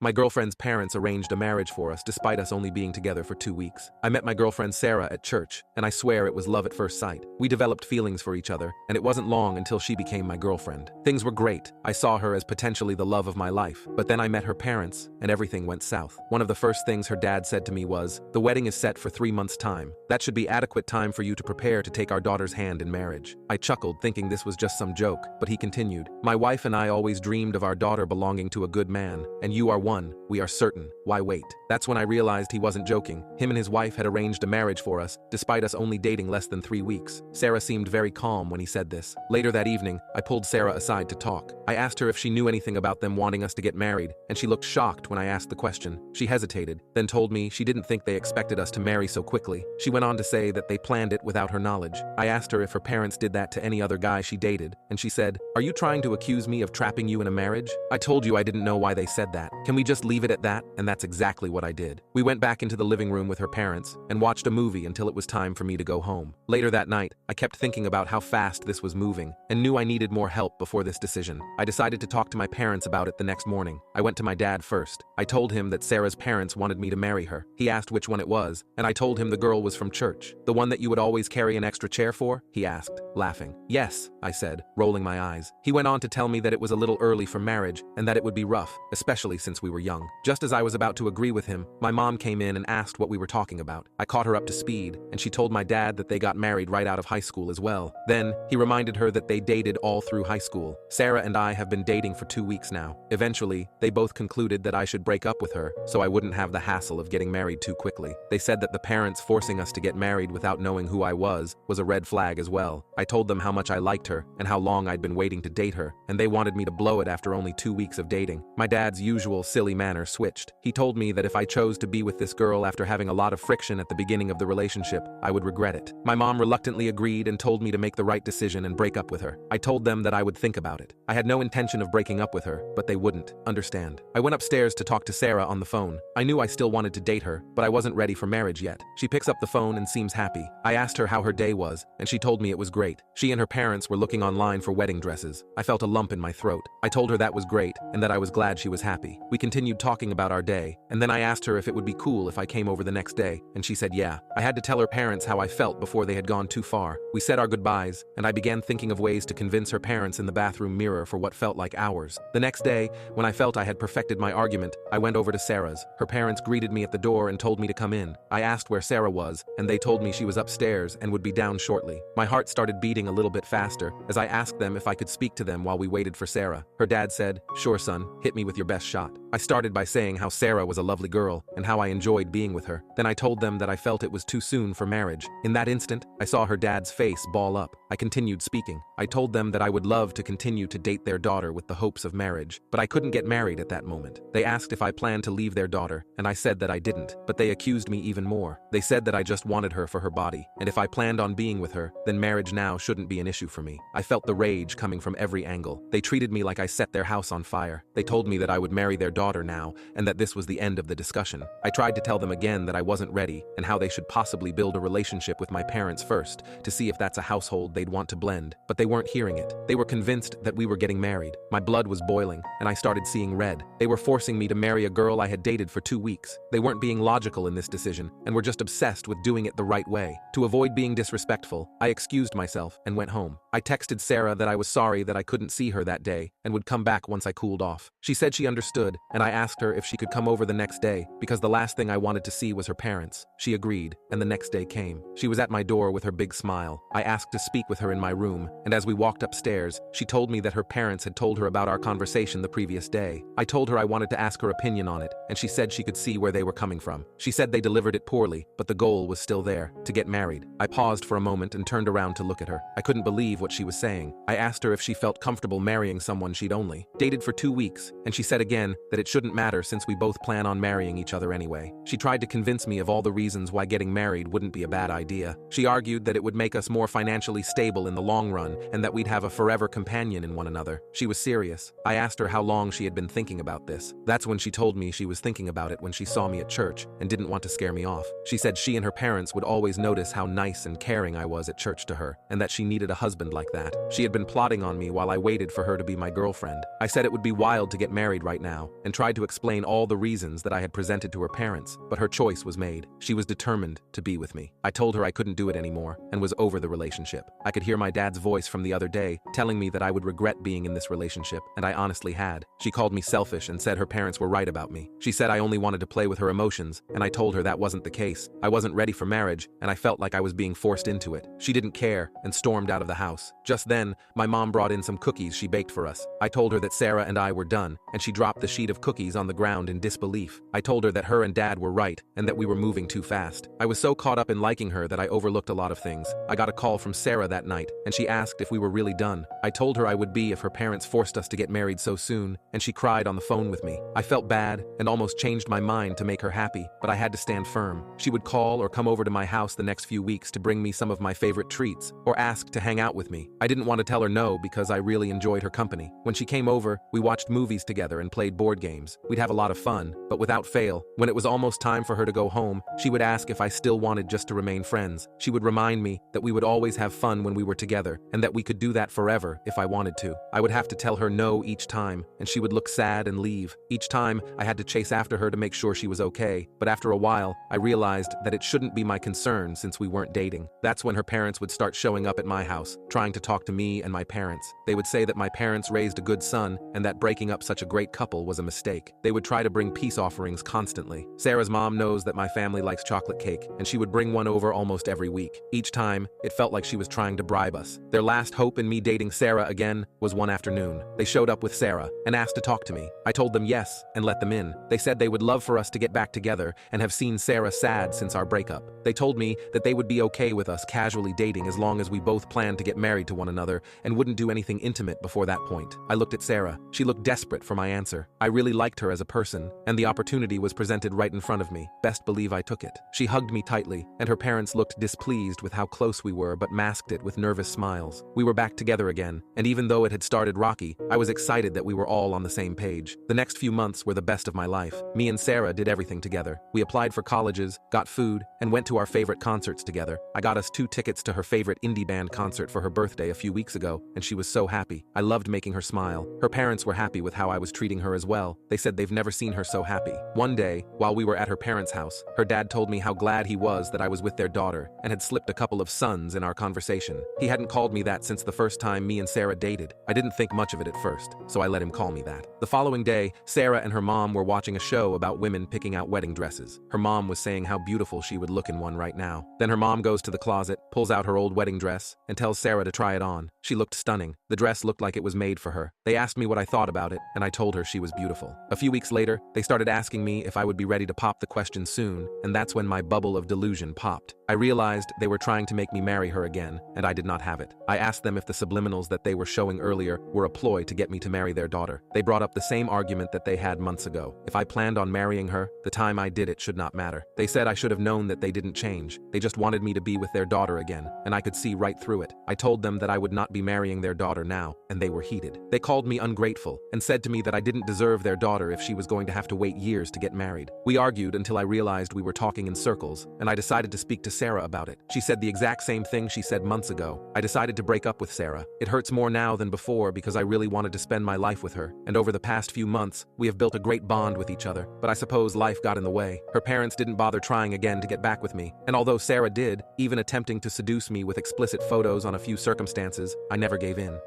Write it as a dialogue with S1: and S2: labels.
S1: My girlfriend's parents arranged a marriage for us despite us only being together for 2 weeks. I met my girlfriend Sarah at church, and I swear it was love at first sight. We developed feelings for each other, and it wasn't long until she became my girlfriend. Things were great. I saw her as potentially the love of my life, but then I met her parents, and everything went south. One of the first things her dad said to me was, "The wedding is set for 3 months' time. That should be adequate time for you to prepare to take our daughter's hand in marriage." I chuckled, thinking this was just some joke, but he continued, "My wife and I always dreamed of our daughter belonging to a good man, and you are one, we are certain. Why wait?" That's when I realized he wasn't joking. Him and his wife had arranged a marriage for us, despite us only dating less than 3 weeks. Sarah seemed very calm when he said this. Later that evening, I pulled Sarah aside to talk. I asked her if she knew anything about them wanting us to get married, and she looked shocked when I asked the question. She hesitated, then told me she didn't think they expected us to marry so quickly. She went on to say that they planned it without her knowledge. I asked her if her parents did that to any other guy she dated, and she said, "Are you trying to accuse me of trapping you in a marriage? I told you I didn't know why they said that. Can we just leave it at that?" And that's exactly what I did. We went back into the living room with her parents and watched a movie until it was time for me to go home. Later that night, I kept thinking about how fast this was moving and knew I needed more help before this decision. I decided to talk to my parents about it the next morning. I went to my dad first. I told him that Sarah's parents wanted me to marry her. He asked which one it was, and I told him the girl was from church. "The one that you would always carry an extra chair for?" he asked, laughing. "Yes," I said, rolling my eyes. He went on to tell me that it was a little early for marriage and that it would be rough, especially since we were young. Just as I was about to agree with him, my mom came in and asked what we were talking about. I caught her up to speed, and she told my dad that they got married right out of high school as well. Then, he reminded her that they dated all through high school. Sarah and I have been dating for 2 weeks now. Eventually, they both concluded that I should break up with her, so I wouldn't have the hassle of getting married too quickly. They said that the parents forcing us to get married without knowing who I was a red flag as well. I told them how much I liked her and how long I'd been waiting to date her, and they wanted me to blow it after only 2 weeks of dating. My dad's usual silly manner switched. He told me that if I chose to be with this girl after having a lot of friction at the beginning of the relationship, I would regret it. My mom reluctantly agreed and told me to make the right decision and break up with her. I told them that I would think about it. I had no intention of breaking up with her, but they wouldn't understand. I went upstairs to talk to Sarah on the phone. I knew I still wanted to date her, but I wasn't ready for marriage yet. She picks up the phone and seems happy. I asked her how her day was, and she told me it was great. She and her parents were looking online for wedding dresses. I felt a lump in my throat. I told her that was great and that I was glad she was happy. We continued talking about our day, and then I asked her if it would be cool if I came over the next day, and she said yeah. I had to tell her parents how I felt before they had gone too far. We said our goodbyes, and I began thinking of ways to convince her parents in the bathroom mirror for what felt like hours. The next day, when I felt I had perfected my argument, I went over to Sarah's. Her parents greeted me at the door and told me to come in. I asked where Sarah was, and they told me she was upstairs and would be down shortly. My heart started beating a little bit faster as I asked them if I could speak to them while we waited for Sarah. Her dad said, "Sure son, hit me with your best shot." I started by saying how Sarah was a lovely girl and how I enjoyed being with her. Then I told them that I felt it was too soon for marriage. In that instant, I saw her dad's face ball up. I continued speaking. I told them that I would love to continue to date their daughter with the hopes of marriage, but I couldn't get married at that moment. They asked if I planned to leave their daughter, and I said that I didn't, but they accused me even more. They said that I just wanted her for her body, and if I planned on being with her, then marriage now shouldn't be an issue for me. I felt the rage coming from every angle. They treated me like I set their house on fire. They told me that I would marry their daughter now, and that this was the end of the discussion. I tried to tell them again that I wasn't ready, and how they should possibly build a relationship with my parents first, to see if that's a household they'd want to blend, but they weren't hearing it. They were convinced that we were getting married. My blood was boiling, and I started seeing red. They were forcing me to marry a girl I had dated for 2 weeks. They weren't being logical in this decision, and were just obsessed with doing it the right way. To avoid being disrespectful, I excused myself and went home. I texted Sarah that I was sorry that I couldn't see her that day, and would come back once I cooled off. She said she understood, and I asked her if she could come over the next day, because the last thing I wanted to see was her parents. She agreed, and the next day came. She was at my door with her big smile. I asked to speak with her in my room, and as we walked upstairs, she told me that her parents had told her about our conversation the previous day. I told her I wanted to ask her opinion on it, and she said she could see where they were coming from. She said they delivered it poorly, but the goal was still there, to get married. I paused for a moment and turned around to look at her. I couldn't believe what she was saying. I asked her if she felt comfortable marrying someone she'd only dated for 2 weeks, and she said again that it shouldn't matter since we both plan on marrying each other anyway. She tried to convince me of all the reasons why getting married wouldn't be a bad idea. She argued that it would make us more financially stable in the long run and that we'd have a forever companion in one another. She was serious. I asked her how long she had been thinking about this. That's when she told me she was thinking about it when she saw me at church and didn't want to scare me off. She said she and her parents would always notice how nice and caring I was at church to her, and that she needed a husband like that. She had been plotting on me while I waited for her to be my girlfriend. I said it would be wild to get married right now, and and tried to explain all the reasons that I had presented to her parents, but her choice was made. She was determined to be with me. I told her I couldn't do it anymore and was over the relationship. I could hear my dad's voice from the other day telling me that I would regret being in this relationship, and I honestly had. She called me selfish and said her parents were right about me. She said I only wanted to play with her emotions, and I told her that wasn't the case. I wasn't ready for marriage, and I felt like I was being forced into it. She didn't care and stormed out of the house. Just then, my mom brought in some cookies she baked for us. I told her that Sarah and I were done, and she dropped the sheet of cookies on the ground in disbelief. I told her that her and dad were right, and that we were moving too fast. I was so caught up in liking her that I overlooked a lot of things. I got a call from Sarah that night, and she asked if we were really done. I told her I would be if her parents forced us to get married so soon, and she cried on the phone with me. I felt bad and almost changed my mind to make her happy, but I had to stand firm. She would call or come over to my house the next few weeks to bring me some of my favorite treats, or ask to hang out with me. I didn't want to tell her no because I really enjoyed her company. When she came over, we watched movies together and played board games. We'd have a lot of fun, but without fail, when it was almost time for her to go home, she would ask if I still wanted just to remain friends. She would remind me that we would always have fun when we were together, and that we could do that forever if I wanted to. I would have to tell her no each time, and she would look sad and leave. Each time, I had to chase after her to make sure she was okay, but after a while, I realized that it shouldn't be my concern since we weren't dating. That's when her parents would start showing up at my house, trying to talk to me and my parents. They would say that my parents raised a good son, and that breaking up such a great couple was a mistake. They would try to bring peace offerings constantly. Sarah's mom knows that my family likes chocolate cake, and she would bring one over almost every week. Each time, it felt like she was trying to bribe us. Their last hope in me dating Sarah again was one afternoon. They showed up with Sarah and asked to talk to me. I told them yes and let them in. They said they would love for us to get back together and have seen Sarah sad since our breakup. They told me that they would be okay with us casually dating as long as we both planned to get married to one another and wouldn't do anything intimate before that point. I looked at Sarah. She looked desperate for my answer. I really liked her as a person, and the opportunity was presented right in front of me. Best believe I took it. She hugged me tightly, and her parents looked displeased with how close we were but masked it with nervous smiles. We were back together again, and even though it had started rocky, I was excited that we were all on the same page. The next few months were the best of my life. Me and Sarah did everything together. We applied for colleges, got food, and went to our favorite concerts together. I got us 2 tickets to her favorite indie band concert for her birthday a few weeks ago, and she was so happy. I loved making her smile. Her parents were happy with how I was treating her as well. They said they've never seen her so happy. One day, while we were at her parents' house, her dad told me how glad he was that I was with their daughter and had slipped a couple of sons in our conversation. He hadn't called me that since the first time me and Sarah dated. I didn't think much of it at first, so I let him call me that. The following day, Sarah and her mom were watching a show about women picking out wedding dresses. Her mom was saying how beautiful she would look in one right now. Then her mom goes to the closet, pulls out her old wedding dress, and tells Sarah to try it on. She looked stunning. The dress looked like it was made for her. They asked me what I thought about it, and I told her she was beautiful. A few weeks later, they started asking me if I would be ready to pop the question soon, and that's when my bubble of delusion popped. I realized they were trying to make me marry her again, and I did not have it. I asked them if the subliminals that they were showing earlier were a ploy to get me to marry their daughter. They brought up the same argument that they had months ago. If I planned on marrying her, the time I did it should not matter. They said I should have known that they didn't change. They just wanted me to be with their daughter again, and I could see right through it. I told them that I would not be marrying their daughter now, and they were heated. They called me ungrateful and said to me that I didn't deserve their daughter if she was going to have to wait years to get married. We argued until I realized we were talking in circles, and I decided to speak to Sarah about it. She said the exact same thing she said months ago. I decided to break up with Sarah. It hurts more now than before because I really wanted to spend my life with her, and over the past few months, we have built a great bond with each other, but I suppose life got in the way. Her parents didn't bother trying again to get back with me, and although Sarah did, even attempting to seduce me with explicit photos on a few circumstances, I never gave in.